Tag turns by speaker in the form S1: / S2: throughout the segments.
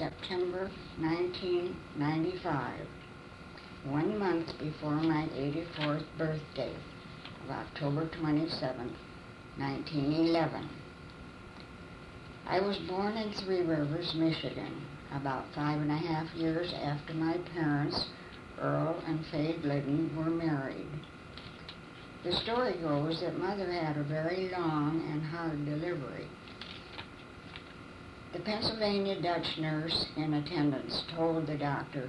S1: September 1995, 1 month before my 84th birthday of October 27, 1911. I was born in Three Rivers, Michigan, about 5.5 years after my parents, Earl and Faye Glidden, were married. The story goes that Mother had a very long and hard delivery. The Pennsylvania Dutch nurse in attendance told the doctor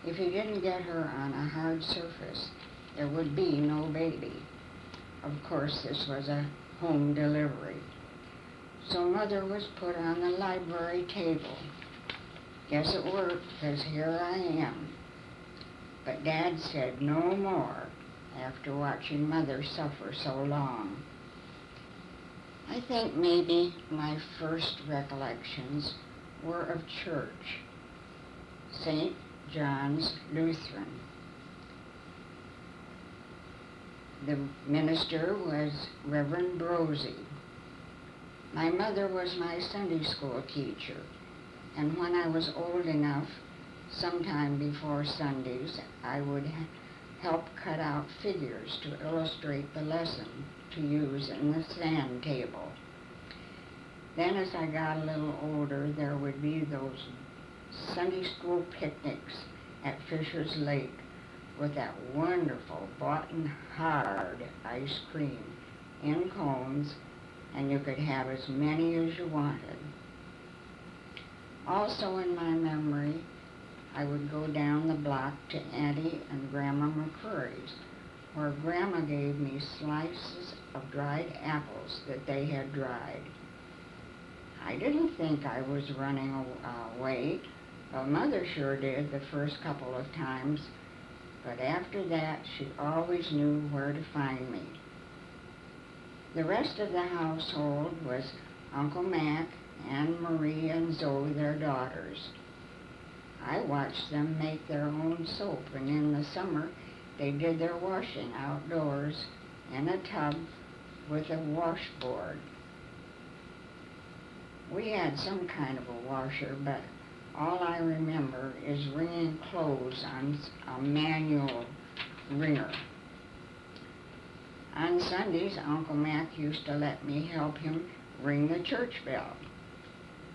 S1: if he didn't get her on a hard surface, there would be no baby. Of course, this was a home delivery. So Mother was put on the library table. Guess it worked, because here I am. But Dad said no more after watching Mother suffer so long. I think maybe my first recollections were of church, St. John's Lutheran. The minister was Reverend Brosey. My mother was my Sunday school teacher, and when I was old enough, sometime before Sundays, I would help cut out figures to illustrate the lesson to use in the sand table. Then as I got a little older, there would be those Sunday school picnics at Fisher's Lake with that wonderful boughten hard ice cream in cones, and you could have as many as you wanted. Also in my memory, I would go down the block to Auntie and Grandma McCurry's, where Grandma gave me slices of dried apples that they had dried. I didn't think I was running away, but Mother sure did the first couple of times, but after that she always knew where to find me. The rest of the household was Uncle Mac, Anne Marie, and Zoe, their daughters. I watched them make their own soap, and in the summer they did their washing outdoors in a tub with a washboard. We had some kind of a washer, but all I remember is wringing clothes on a manual wringer. On Sundays, Uncle Mac used to let me help him ring the church bell.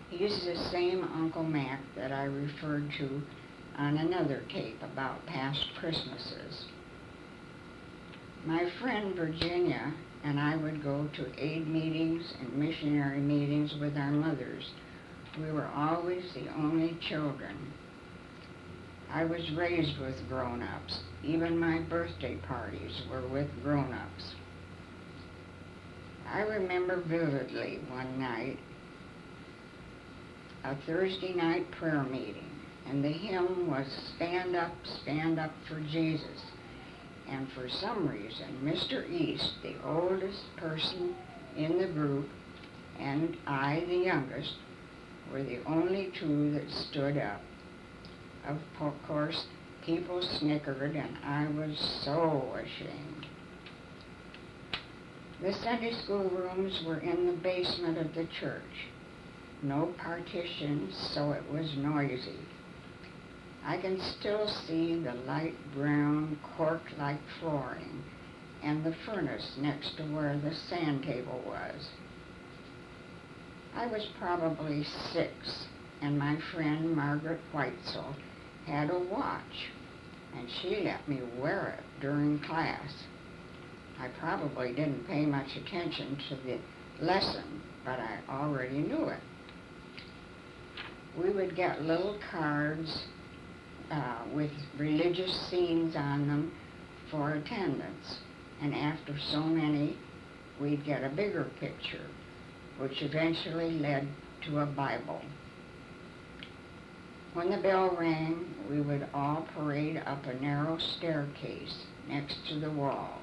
S1: He's the same Uncle Mac that I referred to on another tape about past Christmases. My friend Virginia and I would go to aid meetings and missionary meetings with our mothers. We were always the only children. I was raised with grown-ups. Even my birthday parties were with grown-ups. I remember vividly one night, a Thursday night prayer meeting, and the hymn was Stand Up for Jesus. And for some reason, Mr. East, the oldest person in the group, and I, the youngest, were the only two that stood up. Of course, people snickered, and I was so ashamed. The Sunday school rooms were in the basement of the church. No partitions, so it was noisy. I can still see the light brown cork-like flooring and the furnace next to where the sand table was. I was probably 6, and my friend Margaret Whitesell had a watch, and she let me wear it during class. I probably didn't pay much attention to the lesson, but I already knew it. We would get little cards with religious scenes on them for attendance, and after so many, we'd get a bigger picture, which eventually led to a Bible. When the bell rang, we would all parade up a narrow staircase next to the wall,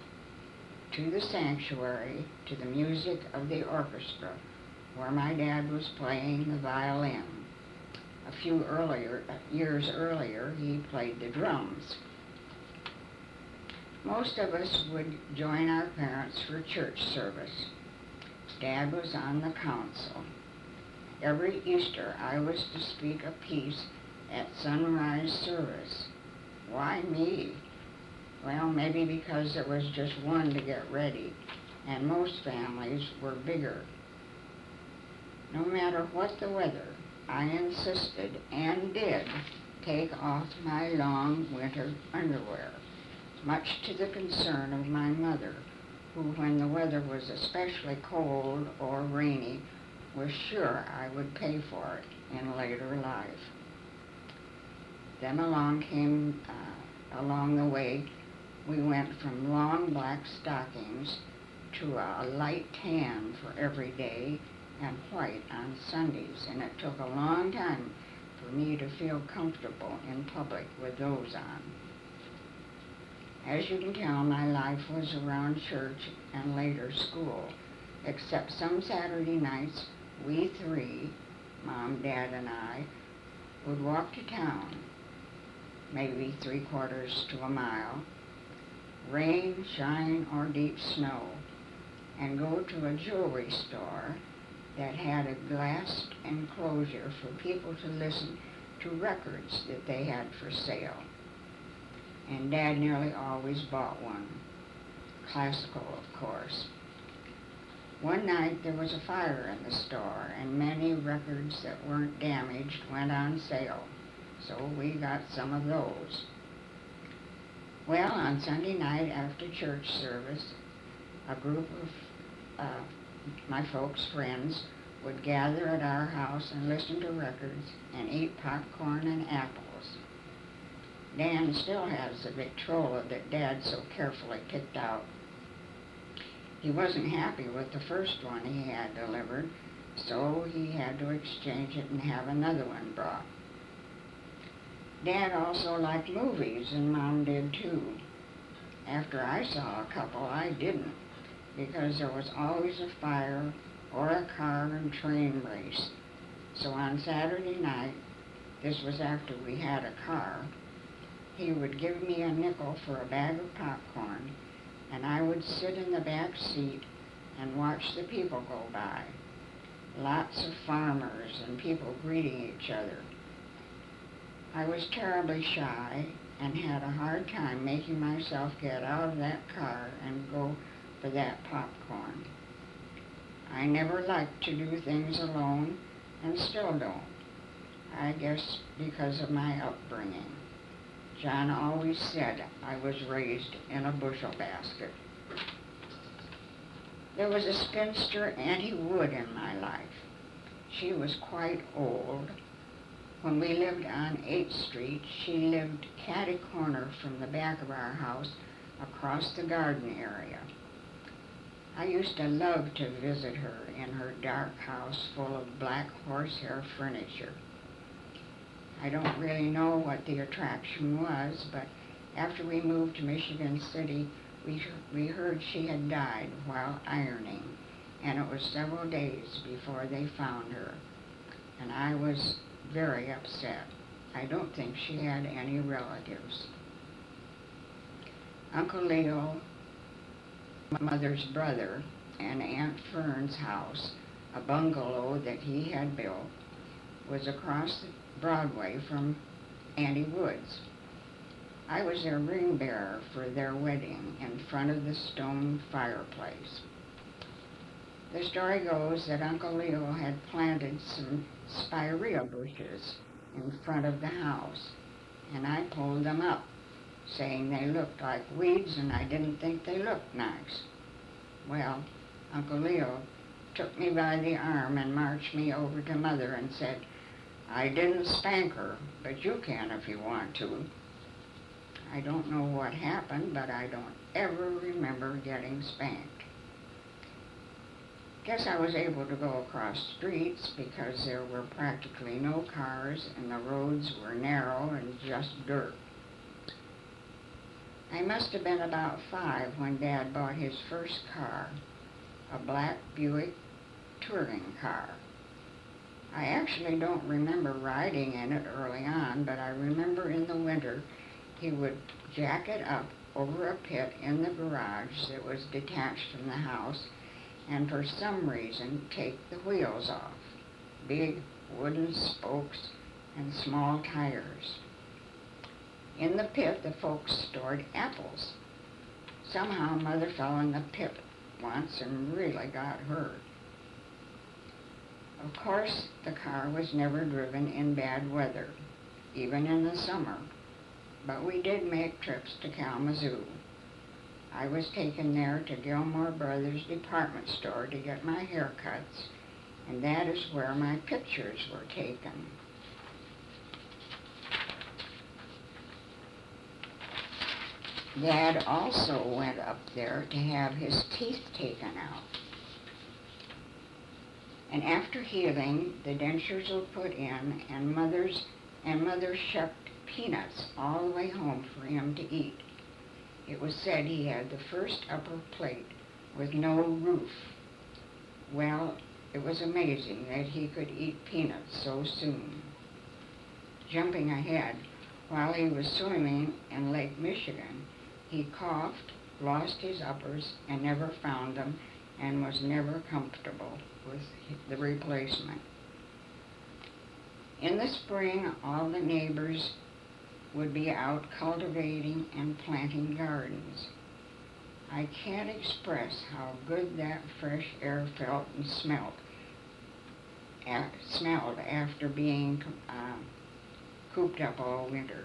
S1: to the sanctuary, to the music of the orchestra, where my dad was playing the violin. A few years earlier, he played the drums. Most of us would join our parents for church service. Dad was on the council, Every Easter I was to speak a piece at sunrise service. Why me? Well, maybe because there was just one to get ready, and most families were bigger. No matter what the weather, I insisted and did take off my long winter underwear, much to the concern of my mother, who, when the weather was especially cold or rainy, was sure I would pay for it in later life. Then along the way, we went from long black stockings to a light tan for every day and white on Sundays, and it took a long time for me to feel comfortable in public with those on. As you can tell, my life was around church and later school, except some Saturday nights we three, Mom, Dad, and I, would walk to town, maybe 3/4 to a mile, rain, shine, or deep snow, and go to a jewelry store that had a glass enclosure for people to listen to records that they had for sale. And Dad nearly always bought one. Classical, of course. One night there was a fire in the store, and many records that weren't damaged went on sale, so we got some of those. Well, on Sunday night after church service, a group of my folks' friends would gather at our house and listen to records and eat popcorn and apples. Dan still has the Victrola that Dad so carefully picked out. He wasn't happy with the first one he had delivered, so he had to exchange it and have another one brought. Dad also liked movies, and Mom did too. After I saw a couple, I didn't, because there was always a fire or a car and train race. So on Saturday night, this was after we had a car, he would give me a nickel for a bag of popcorn, and I would sit in the back seat and watch the people go by. Lots of farmers and people greeting each other. I was terribly shy and had a hard time making myself get out of that car and go for that popcorn. I never liked to do things alone, and still don't. I guess because of my upbringing. John always said I was raised in a bushel basket. There was a spinster Auntie Wood in my life. She was quite old. When we lived on 8th Street, she lived catty corner from the back of our house across the garden area. I used to love to visit her in her dark house full of black horsehair furniture. I don't really know what the attraction was, but after we moved to Michigan City, we heard she had died while ironing, and it was several days before they found her, and I was very upset. I don't think she had any relatives. Uncle Leo, my mother's brother, and Aunt Fern's house, a bungalow that he had built, was across Broadway from Auntie Wood's. I was their ring bearer for their wedding in front of the stone fireplace. The story goes that Uncle Leo had planted some spirea bushes in front of the house, and I pulled them up, saying they looked like weeds and I didn't think they looked nice. Well, Uncle Leo took me by the arm and marched me over to Mother and said, "I didn't spank her, but you can if you want to." I don't know what happened, but I don't ever remember getting spanked. Guess I was able to go across streets because there were practically no cars and the roads were narrow and just dirt. I must have been about 5 when Dad bought his first car, a black Buick touring car. I actually don't remember riding in it early on, but I remember in the winter he would jack it up over a pit in the garage that was detached from the house and for some reason take the wheels off. big wooden spokes and small tires. In the pit, the folks stored apples. Somehow Mother fell in the pit once and really got hurt. Of course, the car was never driven in bad weather, even in the summer, but we did make trips to Kalamazoo. I was taken there to Gilmore Brothers department store to get my haircuts, and that is where my pictures were taken. Dad also went up there to have his teeth taken out. And after healing, the dentures were put in, and Mother shucked peanuts all the way home for him to eat. It was said he had the first upper plate with no roof. Well, it was amazing that he could eat peanuts so soon. Jumping ahead, while he was swimming in Lake Michigan, he coughed, lost his uppers, and never found them, and was never comfortable with the replacement. In the spring, all the neighbors would be out cultivating and planting gardens. I can't express how good that fresh air felt and smelled after being cooped up all winter.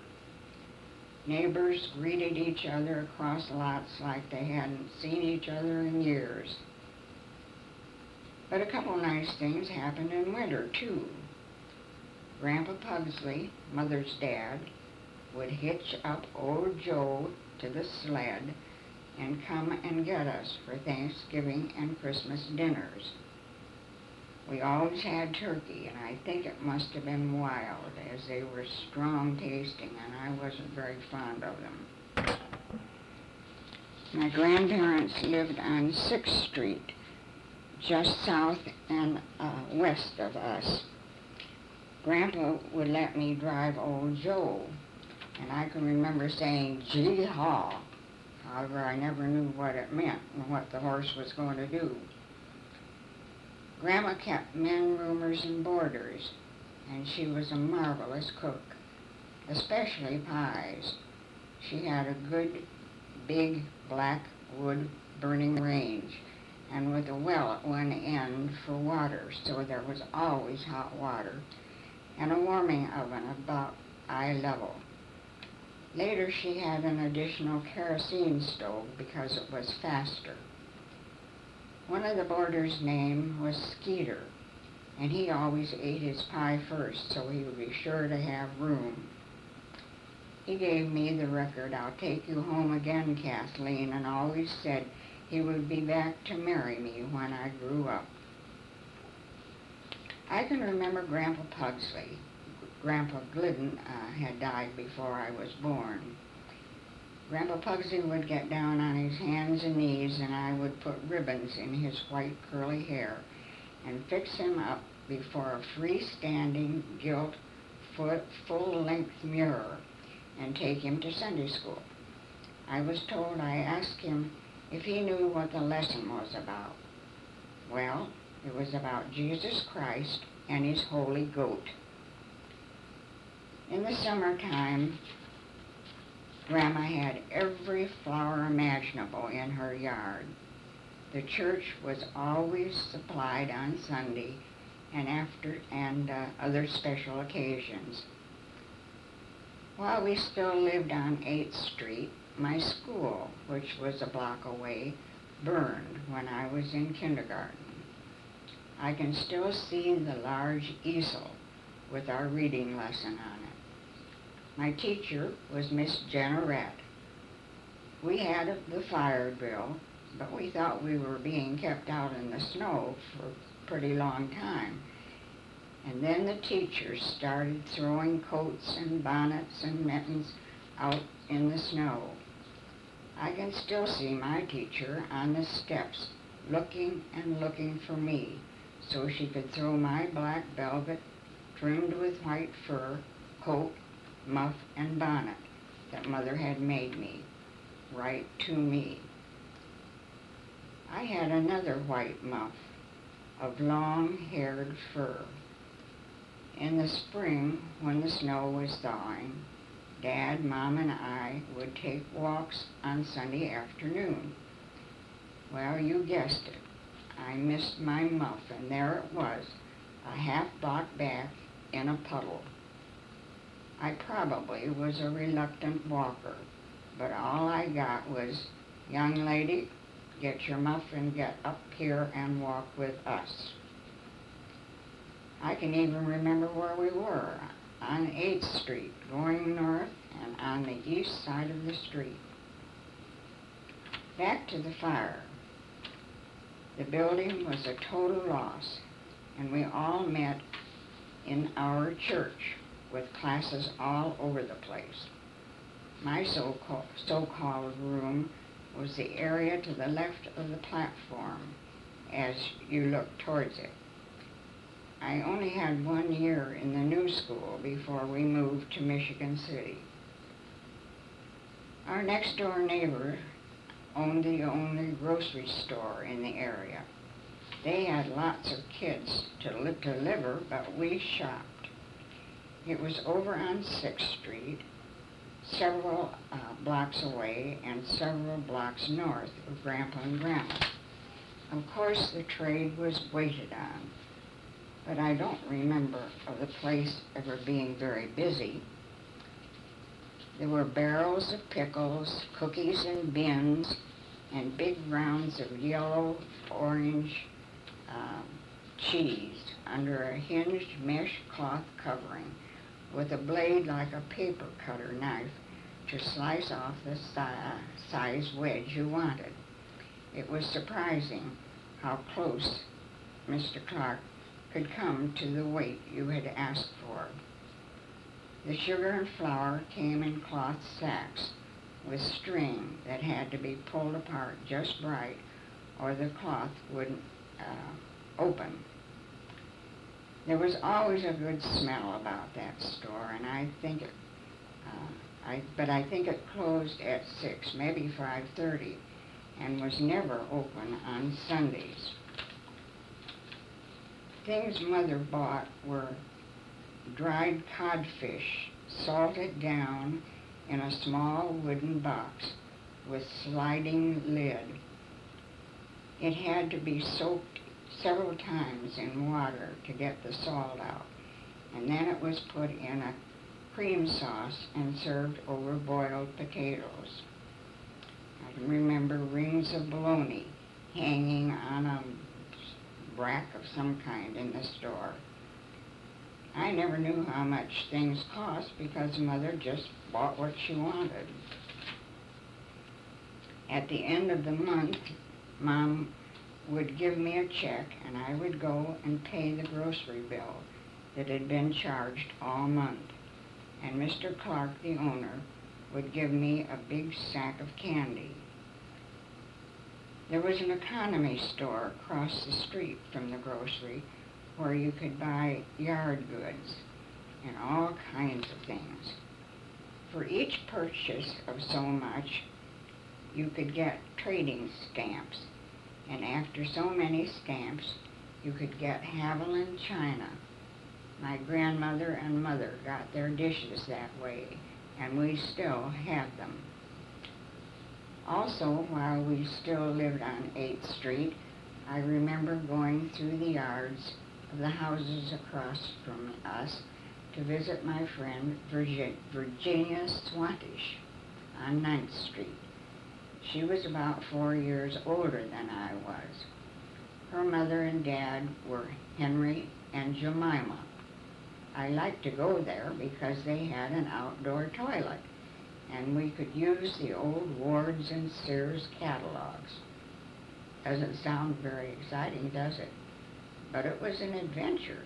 S1: Neighbors greeted each other across lots like they hadn't seen each other in years. But a couple nice things happened in winter, too. Grandpa Pugsley, Mother's dad, would hitch up old Joe to the sled and come and get us for Thanksgiving and Christmas dinners. We always had turkey, and I think it must have been wild, as they were strong tasting, and I wasn't very fond of them. My grandparents lived on 6th Street, just south and west of us. Grandpa would let me drive old Joe, and I can remember saying, "Gee haw." However, I never knew what it meant and what the horse was going to do. Grandma kept men, roomers, and boarders, and she was a marvelous cook, especially pies. She had a good, big, black wood burning range, and with a well at one end for water, so there was always hot water, and a warming oven about eye level. Later she had an additional kerosene stove because it was faster. One of the boarders' name was Skeeter, and he always ate his pie first so he would be sure to have room. He gave me the record, "I'll take you home again, Kathleen," and always said he would be back to marry me when I grew up. I can remember Grandpa Pugsley. Grandpa Glidden had died before I was born. Grandpa Pugsley would get down on his hands and knees, and I would put ribbons in his white curly hair and fix him up before a freestanding gilt full-length mirror and take him to Sunday school. I was told I asked him if he knew what the lesson was about. Well, it was about Jesus Christ and his holy goat. In the summertime, Grandma had every flower imaginable in her yard. The church was always supplied on Sunday and other special occasions. While we still lived on 8th Street, my school, which was a block away, burned when I was in kindergarten. I can still see the large easel with our reading lesson on it. My teacher was Miss Jennerette. We had the fire drill, but we thought we were being kept out in the snow for a pretty long time. And then the teachers started throwing coats and bonnets and mittens out in the snow. I can still see my teacher on the steps looking and looking for me so she could throw my black velvet trimmed with white fur coat, muff, and bonnet that Mother had made me right to me. I had another white muff of long-haired fur, In the spring, when the snow was thawing, Dad, Mom, and I would take walks on Sunday afternoon. Well, you guessed it. I missed my muff, and there it was, a half block back in a puddle. I probably was a reluctant walker, but all I got was, "Young lady, get your muff and get up here and walk with us." I can even remember where we were, on 8th Street, going north and on the east side of the street. Back to the fire. The building was a total loss, and we all met in our church with classes all over the place. My so-called room was the area to the left of the platform as you looked towards it. I only had 1 year in the new school before we moved to Michigan City. Our next door neighbor owned the only grocery store in the area. They had lots of kids to deliver, but we shopped. It was over on 6th Street, several blocks away and several blocks north of Grandpa and Grandma. Of course, the trade was waited on, but I don't remember of the place ever being very busy. There were barrels of pickles, cookies in bins, and big rounds of yellow, orange cheese under a hinged mesh cloth covering with a blade like a paper cutter knife to slice off the size wedge you wanted. It was surprising how close Mr. Clark could come to the weight you had asked for. The sugar and flour came in cloth sacks with string that had to be pulled apart just right or the cloth wouldn't open. There was always a good smell about that store, and I think it closed at 6, maybe 5:30, and was never open on Sundays. Things Mother bought were dried codfish, salted down in a small wooden box with sliding lid. It had to be soaked several times in water to get the salt out, and then it was put in a cream sauce and served over boiled potatoes. I can remember rings of bologna hanging on a rack of some kind in the store. I never knew how much things cost because Mother just bought what she wanted. At the end of the month, Mom would give me a check and I would go and pay the grocery bill that had been charged all month. And Mr. Clark, the owner, would give me a big sack of candy. There was an economy store across the street from the grocery where you could buy yard goods and all kinds of things. For each purchase of so much, you could get trading stamps, and after so many stamps, you could get Haviland china. My grandmother and mother got their dishes that way, and we still have them. Also, while we still lived on 8th Street, I remember going through the yards of the houses across from us to visit my friend Virginia Swantish on 9th Street. She was about 4 years older than I was. Her mother and dad were Henry and Jemima. I liked to go there because they had an outdoor toilet, and we could use the old Wards and Sears catalogs. Doesn't sound very exciting, does it? But it was an adventure.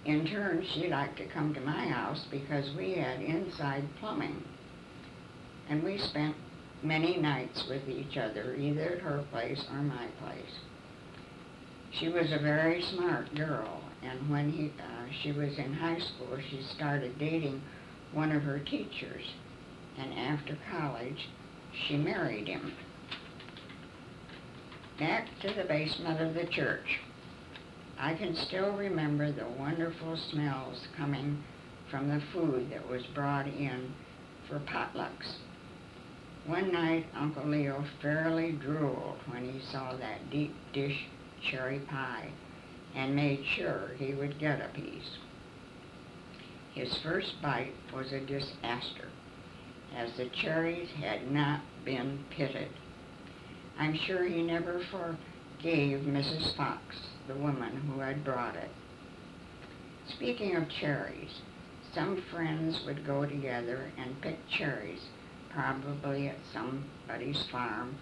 S1: In turn, she liked to come to my house because we had inside plumbing, and we spent many nights with each other, either at her place or my place. She was a very smart girl, and when she was in high school, she started dating one of her teachers, and after college, she married him. Back to the basement of the church. I can still remember the wonderful smells coming from the food that was brought in for potlucks. One night, Uncle Leo fairly drooled when he saw that deep dish cherry pie and made sure he would get a piece. His first bite was a disaster, as the cherries had not been pitted. I'm sure he never forgave Mrs. Fox, the woman who had brought it. Speaking of cherries, some friends would go together and pick cherries, probably at somebody's farm,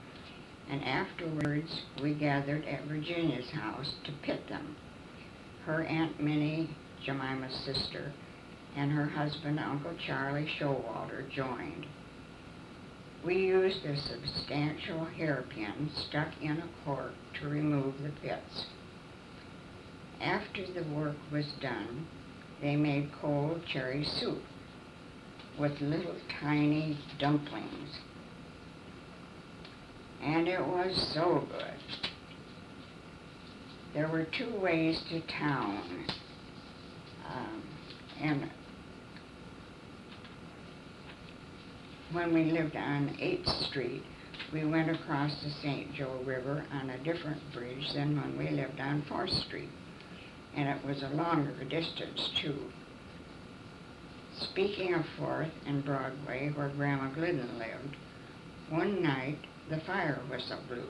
S1: and afterwards we gathered at Virginia's house to pit them. Her Aunt Minnie, Jemima's sister, and her husband, Uncle Charlie Showalter, joined. We used a substantial hairpin stuck in a cork to remove the pits. After the work was done, they made cold cherry soup with little tiny dumplings. And it was so good. There were 2 ways to town, and when we lived on 8th Street, we went across the St. Joe River on a different bridge than when we lived on 4th Street, and it was a longer distance, too. Speaking of 4th and Broadway, where Grandma Glidden lived, one night the fire whistle blew.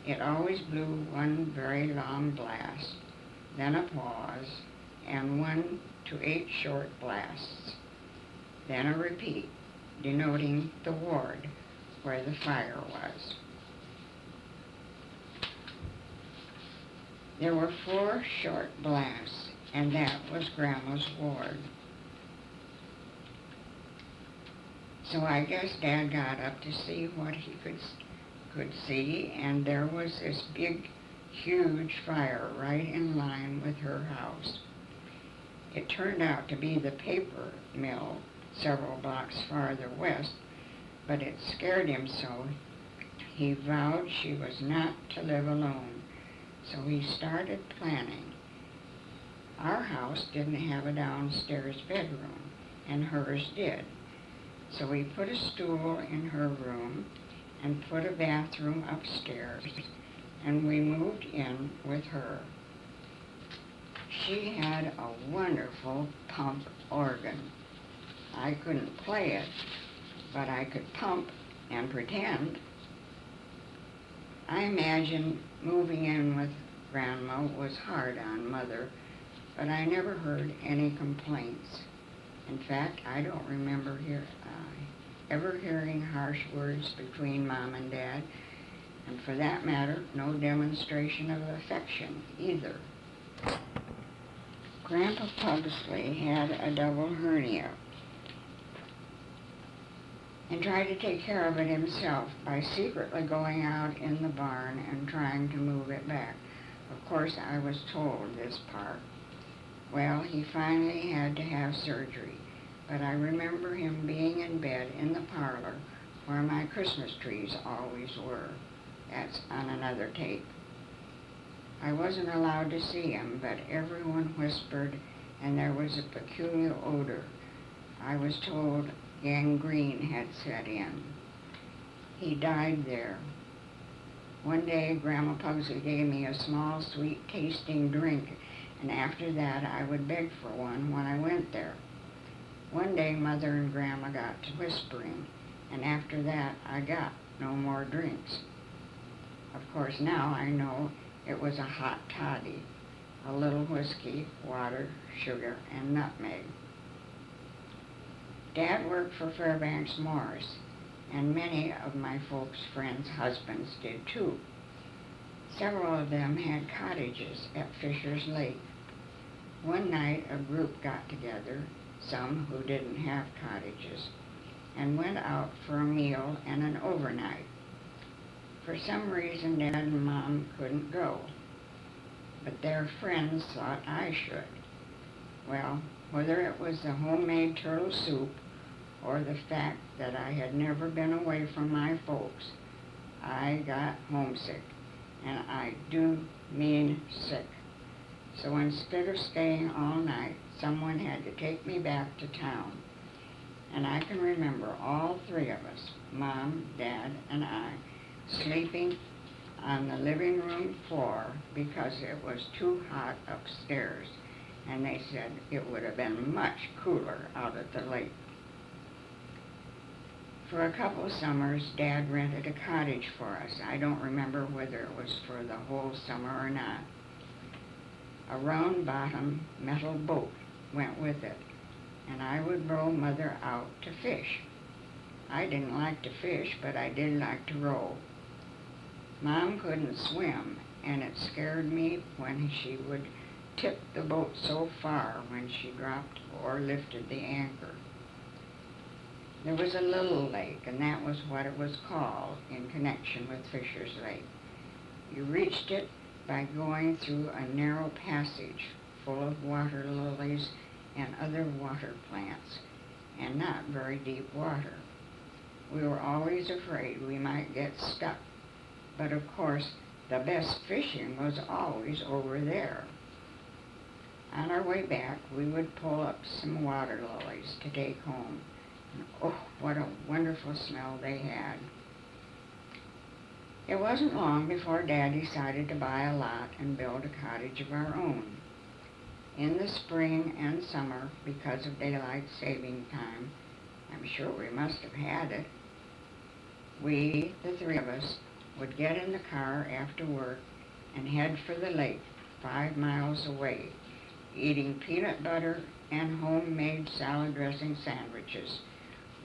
S1: It always blew one very long blast, then a pause, and 1 to 8 short blasts, then a repeat, denoting the ward where the fire was. There were 4 short blasts, and that was Grandma's ward. So I guess Dad got up to see what he could see, and there was this big, huge fire right in line with her house. It turned out to be the paper mill several blocks farther west, but it scared him so he vowed she was not to live alone. So he started planning. Our house didn't have a downstairs bedroom, and hers did. So we put a stool in her room and put a bathroom upstairs, and we moved in with her. She had a wonderful pump organ. I couldn't play it, but I could pump and pretend. I imagine moving in with Grandma was hard on Mother, but I never heard any complaints. In fact, I don't remember ever hearing harsh words between Mom and Dad, and for that matter, no demonstration of affection either. Grandpa Pugsley had a double hernia and tried to take care of it himself by secretly going out in the barn and trying to move it back. Of course, I was told this part. Well, he finally had to have surgery, but I remember him being in bed in the parlor where my Christmas trees always were. That's on another tape. I wasn't allowed to see him, but everyone whispered, and there was a peculiar odor. I was told gangrene had set in. He died there. One day, Grandma Pugsley gave me a small, sweet-tasting drink, and after that, I would beg for one when I went there. One day, Mother and Grandma got to whispering, and after that, I got no more drinks. Of course, now I know it was a hot toddy, a little whiskey, water, sugar, and nutmeg. Dad worked for Fairbanks Morris, and many of my folks' friends' husbands did too. Several of them had cottages at Fisher's Lake. One night, a group got together, some who didn't have cottages, and went out for a meal and an overnight. For some reason, Dad and Mom couldn't go, but their friends thought I should. Well, whether it was the homemade turtle soup or the fact that I had never been away from my folks, I got homesick, and I do mean sick. So instead of staying all night, someone had to take me back to town. And I can remember all three of us, Mom, Dad, and I, sleeping on the living room floor because it was too hot upstairs. And they said it would have been much cooler out at the lake. For a couple of summers, Dad rented a cottage for us. I don't remember whether it was for the whole summer or not. A round-bottom metal boat went with it, and I would row Mother out to fish. I didn't like to fish, but I did like to row. Mom couldn't swim, and it scared me when she would tip the boat so far when she dropped or lifted the anchor. There was a little lake, and that was what it was called in connection with Fisher's Lake. You reached it by going through a narrow passage full of water lilies and other water plants, and not very deep water. We were always afraid we might get stuck, but of course the best fishing was always over there. On our way back, we would pull up some water lilies to take home. And oh, what a wonderful smell they had. It wasn't long before Dad decided to buy a lot and build a cottage of our own. In the spring and summer, because of daylight saving time, I'm sure we must have had it, we, the three of us, would get in the car after work and head for the lake 5 miles away, eating peanut butter and homemade salad dressing sandwiches,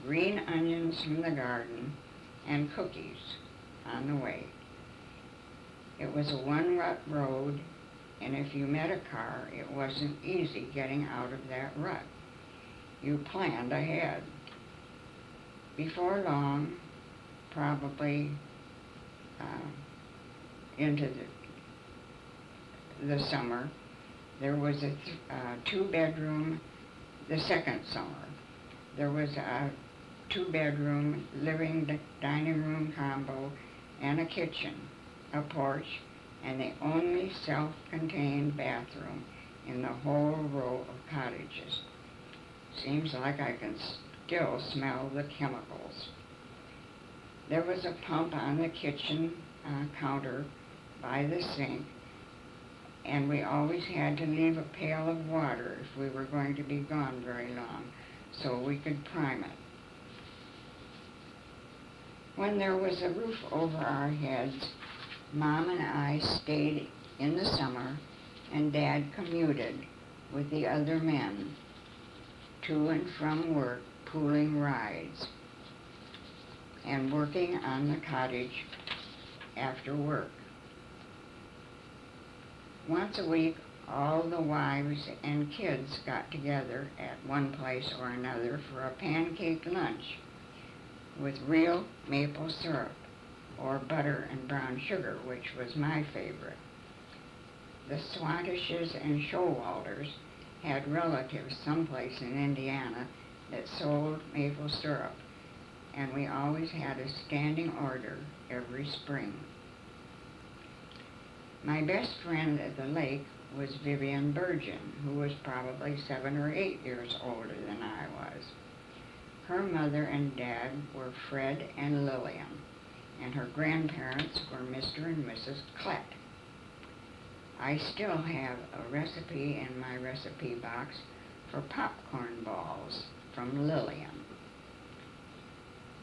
S1: green onions from the garden, and cookies on the way. It was a one-rut road, and if you met a car, it wasn't easy getting out of that rut. You planned ahead. Before long, probably into the summer, there was a two-bedroom, the second summer, there was a two-bedroom living dining room combo and a kitchen, a porch, and the only self-contained bathroom in the whole row of cottages. Seems like I can still smell the chemicals. There was a pump on the kitchen counter by the sink, and we always had to leave a pail of water if we were going to be gone very long, so we could prime it. When there was a roof over our heads, Mom and I stayed in the summer, and Dad commuted with the other men to and from work, pooling rides, and working on the cottage after work. Once a week, all the wives and kids got together at one place or another for a pancake lunch with real maple syrup or butter and brown sugar, which was my favorite. The Swantishes and Showalters had relatives someplace in Indiana that sold maple syrup, and we always had a standing order every spring. My best friend at the lake was Vivian Burgeon, who was probably 7 or 8 years older than I was. Her mother and dad were Fred and Lillian, and her grandparents were Mr. and Mrs. Klett. I still have a recipe in my recipe box for popcorn balls from Lillian.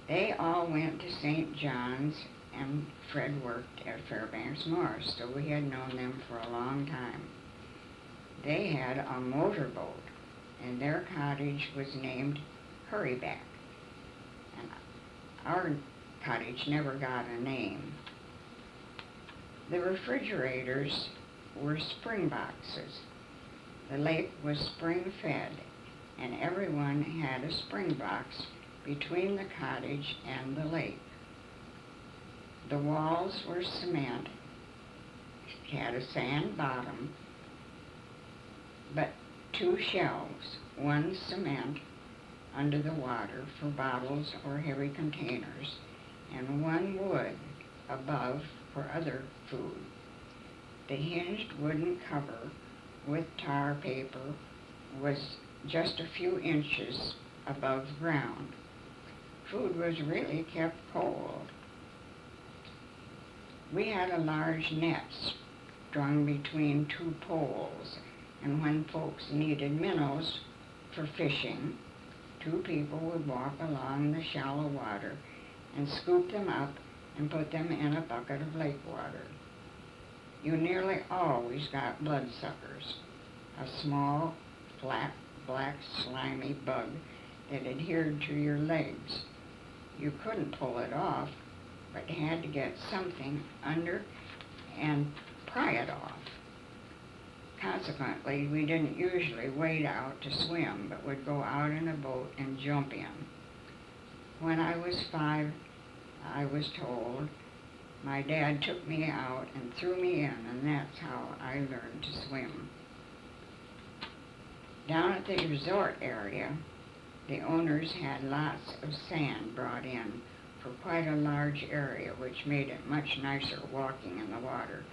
S1: They all went to St. John's, and Fred worked at Fairbanks Morris, so we had known them for a long time. They had a motorboat, and their cottage was named Hurryback, and our cottage never got a name. The refrigerators were spring boxes. The lake was spring-fed, and everyone had a spring box between the cottage and the lake. The walls were cement, had a sand bottom, but 2 shelves, one cement under the water for bottles or heavy containers, and one wood above for other food. The hinged wooden cover with tar paper was just a few inches above ground. Food was really kept cold. We had a large net strung between two poles, and when folks needed minnows for fishing, two people would walk along the shallow water and scoop them up and put them in a bucket of lake water. You nearly always got bloodsuckers, a small, flat, black, slimy bug that adhered to your legs. You couldn't pull it off, but had to get something under and pry it off. Consequently, we didn't usually wade out to swim, but would go out in a boat and jump in. When I was 5, I was told, my dad took me out and threw me in, and that's how I learned to swim. Down at the resort area, the owners had lots of sand brought in for quite a large area, which made it much nicer walking in the water,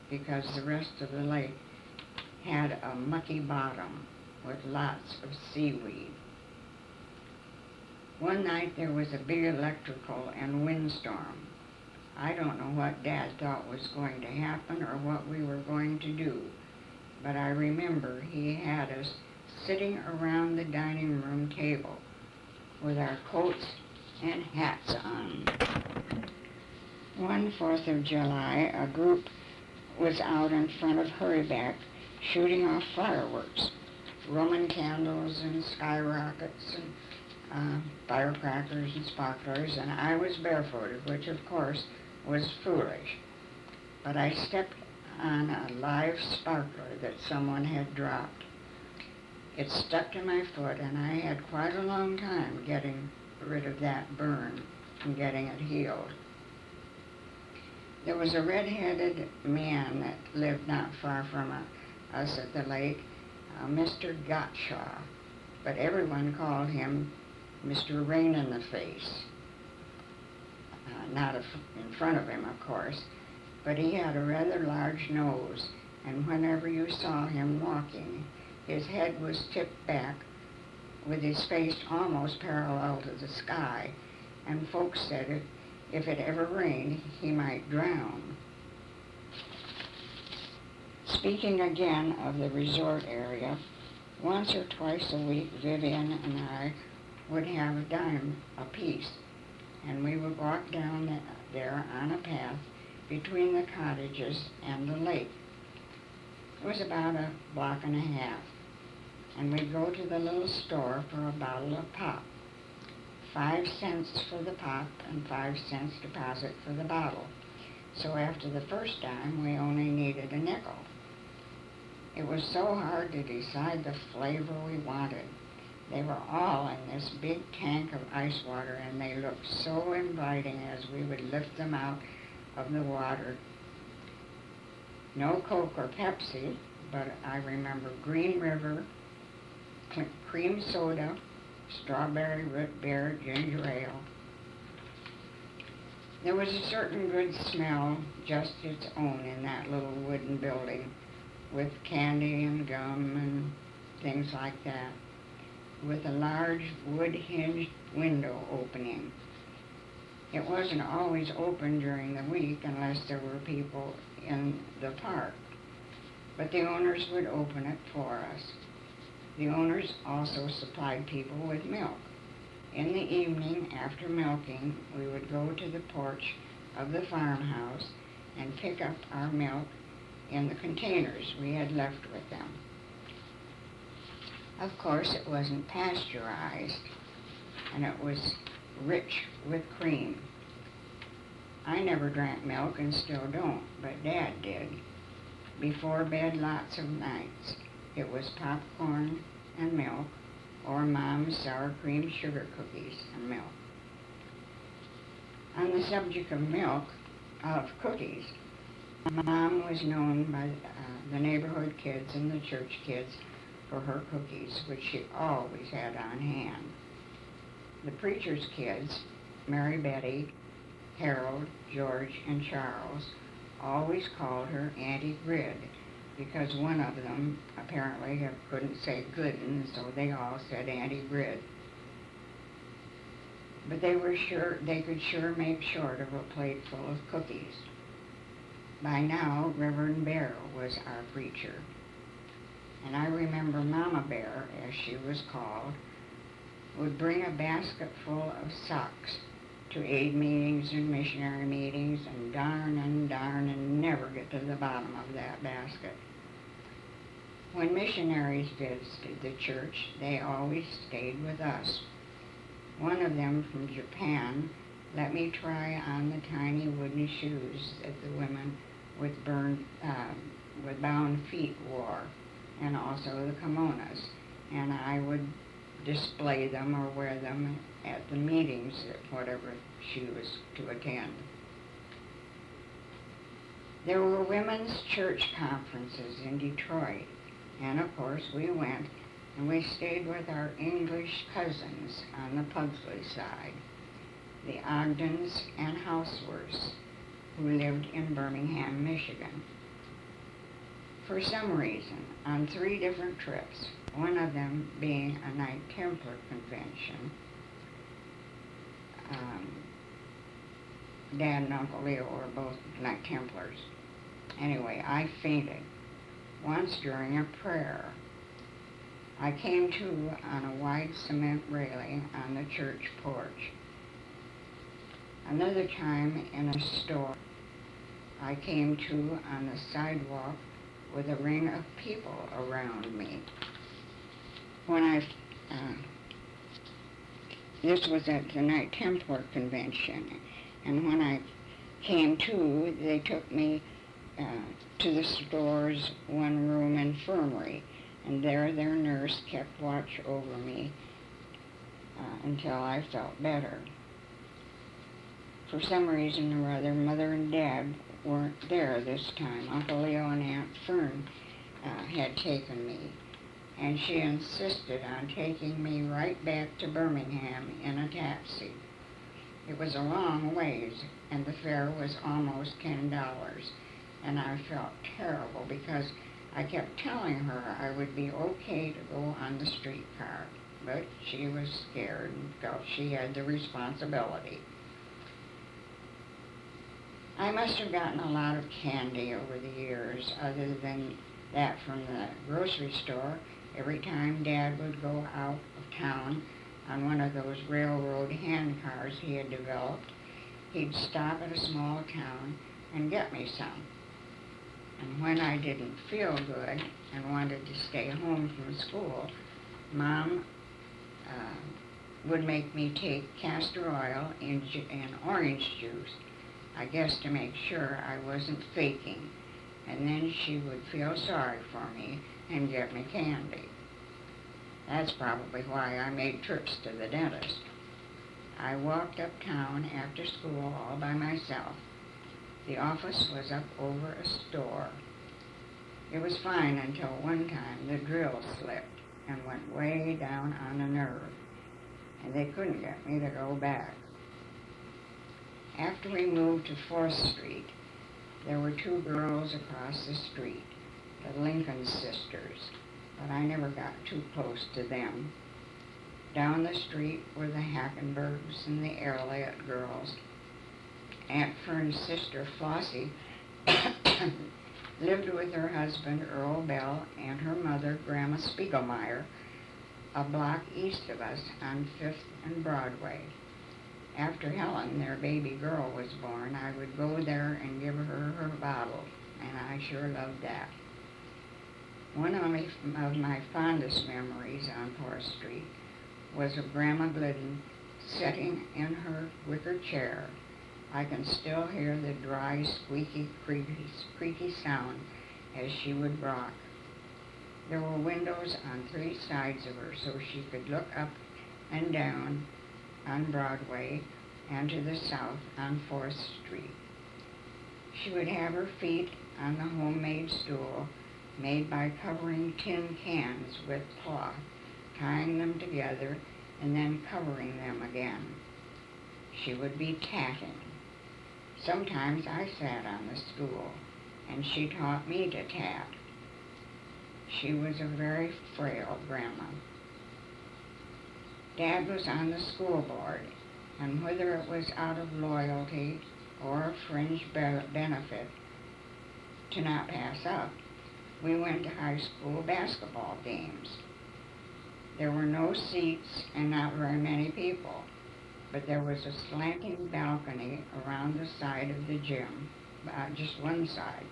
S1: because the rest of the lake had a mucky bottom with lots of seaweed. One night there was a big electrical and windstorm. I don't know what Dad thought was going to happen or what we were going to do, but I remember he had us sitting around the dining room table with our coats and hats on. One 4th of July, a group was out in front of Hurryback shooting off fireworks, Roman candles and skyrockets and firecrackers and sparklers, and I was barefooted, which of course was foolish. But I stepped on a live sparkler that someone had dropped. It stuck to my foot, and I had quite a long time getting rid of that burn and getting it healed. There was a red-headed man that lived not far from us at the lake, Mr. Gottschall, but everyone called him Mr. Rain-in-the-Face. Not in front of him, of course, but he had a rather large nose, and whenever you saw him walking, his head was tipped back with his face almost parallel to the sky, and folks said if it ever rained, he might drown. Speaking again of the resort area, once or twice a week, Vivian and I would have a dime apiece, and we would walk down there on a path between the cottages and the lake. It was about a block and a half, and we'd go to the little store for a bottle of pop. 5 cents for the pop and 5 cents deposit for the bottle. So after the first dime, we only needed a nickel. It was so hard to decide the flavor we wanted. They were all in this big tank of ice water, and they looked so inviting as we would lift them out of the water. No Coke or Pepsi, but I remember Green River, cream soda, strawberry root beer, ginger ale. There was a certain good smell, just its own, in that little wooden building, with candy and gum and things like that, with a large wood-hinged window opening. It wasn't always open during the week unless there were people in the park, but the owners would open it for us. The owners also supplied people with milk. In the evening, after milking, we would go to the porch of the farmhouse and pick up our milk in the containers we had left with them. Of course, it wasn't pasteurized, and it was rich with cream. I never drank milk and still don't, but Dad did. Before bed lots of nights, it was popcorn and milk, or Mom's sour cream sugar cookies and milk. On the subject of cookies, Mom was known by the neighborhood kids and the church kids for her cookies, which she always had on hand. The preacher's kids, Mary Betty, Harold, George, and Charles, always called her Auntie Grid because one of them apparently couldn't say good, and so they all said Auntie Grid. But they were sure they could sure make short of a plate full of cookies. By now, Reverend Bear was our preacher, and I remember Mama Bear, as she was called, would bring a basket full of socks to aid meetings and missionary meetings, and darn and never get to the bottom of that basket. When missionaries visited the church, they always stayed with us. One of them from Japan let me try on the tiny wooden shoes that the women with bound feet wore, and also the kimonos, and I would display them or wear them at the meetings at whatever she was to attend. There were women's church conferences in Detroit, and of course we went, and we stayed with our English cousins on the Pugsley side, the Ogdens and Houseworths, who lived in Birmingham, Michigan. For some reason, on 3 different trips, one of them being a Knight Templar convention, Dad and Uncle Leo were both Knight Templars. Anyway, I fainted once during a prayer. I came to on a wide cement railing on the church porch. Another time in a store, I came to on the sidewalk with a ring of people around me. This was at the Knight Templar convention, and when I came to, they took me to the store's one-room infirmary, and there their nurse kept watch over me until I felt better. For some reason or other, Mother and Dad weren't there this time. Uncle Leo and Aunt Fern had taken me, and she insisted on taking me right back to Birmingham in a taxi. It was a long ways, and the fare was almost $10, and I felt terrible because I kept telling her I would be okay to go on the streetcar, but she was scared and felt she had the responsibility. I must have gotten a lot of candy over the years, other than that from the grocery store. Every time Dad would go out of town on one of those railroad handcars he had developed, he'd stop at a small town and get me some. And when I didn't feel good and wanted to stay home from school, Mom would make me take castor oil and orange juice, I guess to make sure I wasn't faking, and then she would feel sorry for me and get me candy. That's probably why I made trips to the dentist. I walked uptown after school all by myself. The office was up over a store. It was fine until one time the drill slipped and went way down on a nerve, and they couldn't get me to go back. After we moved to 4th Street, there were 2 girls across the street, the Lincoln sisters, but I never got too close to them. Down the street were the Hackenbergs and the Elliott girls. Aunt Fern's sister, Flossie, lived with her husband, Earl Bell, and her mother, Grandma Spiegelmeyer, a block east of us on 5th and Broadway. After Helen, their baby girl, was born, I would go there and give her her bottle, and I sure loved that. One of my fondest memories on 4th Street was of Grandma Glidden sitting in her wicker chair. I can still hear the dry, squeaky, creaky sound as she would rock. There were windows on 3 sides of her so she could look up and down on Broadway and to the south on 4th Street. She would have her feet on the homemade stool made by covering tin cans with cloth, tying them together, and then covering them again. She would be tatting. Sometimes I sat on the stool, and she taught me to tat. She was a very frail grandma. Dad was on the school board, and whether it was out of loyalty or a fringe benefit to not pass up, we went to high school basketball games. There were no seats and not very many people, but there was a slanting balcony around the side of the gym, just one side,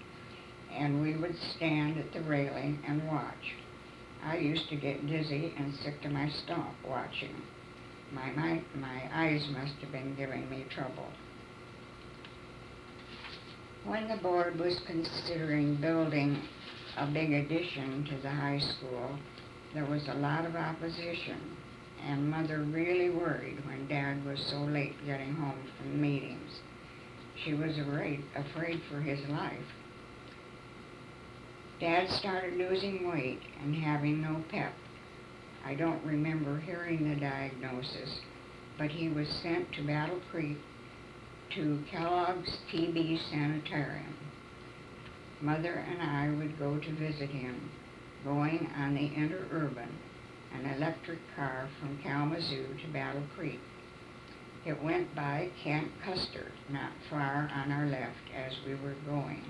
S1: and we would stand at the railing and watch. I used to get dizzy and sick to my stomach watching. My eyes must have been giving me trouble. When the board was considering building a big addition to the high school, there was a lot of opposition, and Mother really worried when Dad was so late getting home from meetings. She was afraid for his life. Dad started losing weight and having no pep. I don't remember hearing the diagnosis, but he was sent to Battle Creek to Kellogg's TB Sanitarium. Mother and I would go to visit him, going on the Interurban, an electric car from Kalamazoo to Battle Creek. It went by Camp Custer, not far on our left as we were going.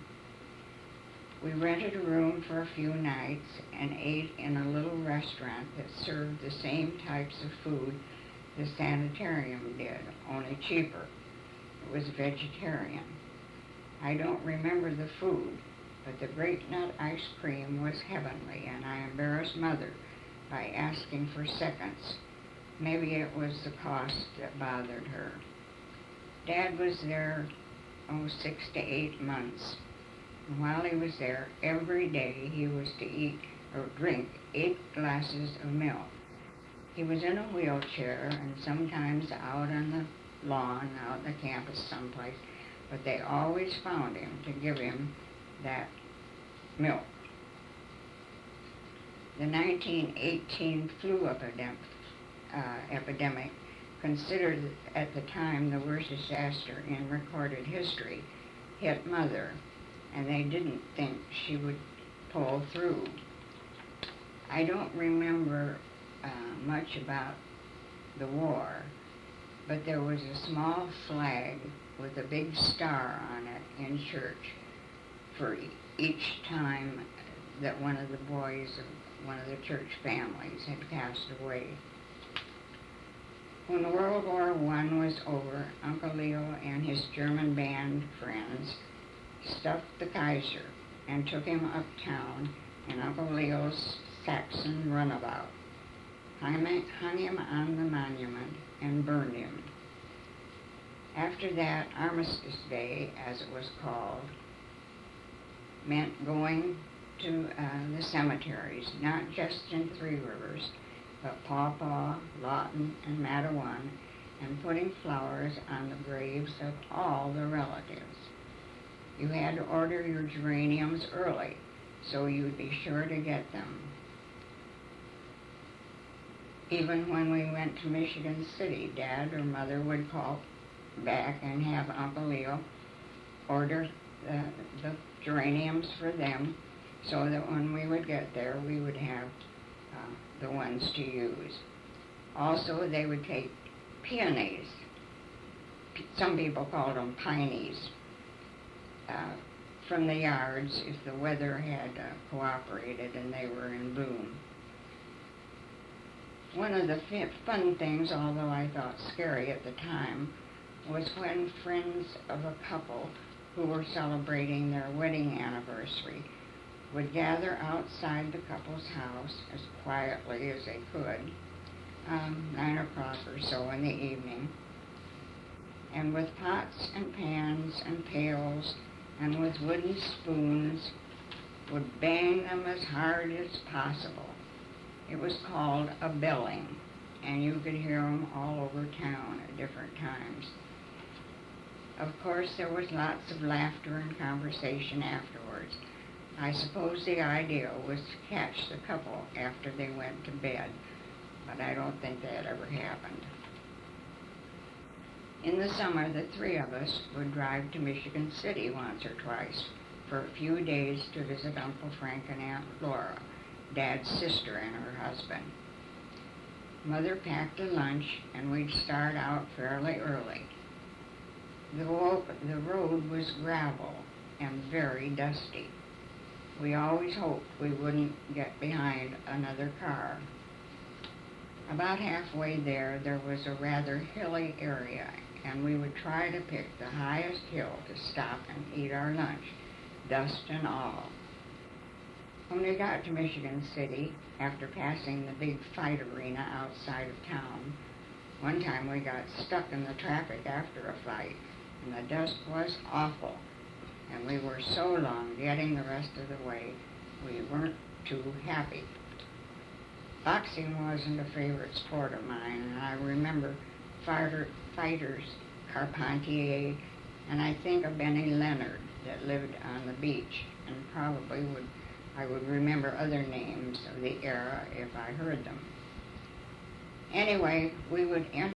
S1: We rented a room for a few nights and ate in a little restaurant that served the same types of food the sanitarium did, only cheaper. It was vegetarian. I don't remember the food, but the grape nut ice cream was heavenly, and I embarrassed Mother by asking for seconds. Maybe it was the cost that bothered her. Dad was there, 6 to 8 months. And while he was there, every day he was to eat or drink 8 glasses of milk. He was in a wheelchair and sometimes out on the lawn, out on the campus someplace, but they always found him to give him that milk. The 1918 flu epidemic, considered at the time the worst disaster in recorded history, hit Mother, and they didn't think she would pull through. I don't remember much about the war, but there was a small flag with a big star on it in church for each time that one of the boys of one of the church families had passed away. When World War I was over, Uncle Leo and his German band friends stuffed the Kaiser and took him uptown in Uncle Leo's Saxon runabout, hung him on the monument, and burned him. After that, Armistice Day, as it was called, meant going to the cemeteries, not just in Three Rivers, but Paw Paw, Lawton, and Mattawan, and putting flowers on the graves of all the relatives. You had to order your geraniums early, so you'd be sure to get them. Even when we went to Michigan City, Dad or Mother would call back and have Uncle Leo order the geraniums for them, so that when we would get there, we would have the ones to use. Also, they would take peonies. Some people called them pineys. From the yards if the weather had cooperated and they were in bloom. One of the fun things, although I thought scary at the time, was when friends of a couple who were celebrating their wedding anniversary would gather outside the couple's house as quietly as they could, 9 o'clock or so in the evening, and with pots and pans and pails and with wooden spoons would bang them as hard as possible. It was called a belling, and you could hear them all over town at different times. Of course, there was lots of laughter and conversation afterwards. I suppose the idea was to catch the couple after they went to bed, but I don't think that ever happened. In the summer, the 3 of us would drive to Michigan City once or twice for a few days to visit Uncle Frank and Aunt Laura Dad's sister and her husband. Mother packed a lunch, and we'd start out fairly early. The road was gravel and very dusty. We always hoped we wouldn't get behind another car. About halfway there was a rather hilly area, and we would try to pick the highest hill to stop and eat our lunch, dust and all. When we got to Michigan City, after passing the big fight arena outside of town, one time we got stuck in the traffic after a fight, and the dust was awful, and we were so long getting the rest of the way, we weren't too happy. Boxing wasn't a favorite sport of mine, and I remember fighters Carpentier, and I think of Benny Leonard that lived on the beach, and probably I would remember other names of the era if I heard them. Anyway, we would enter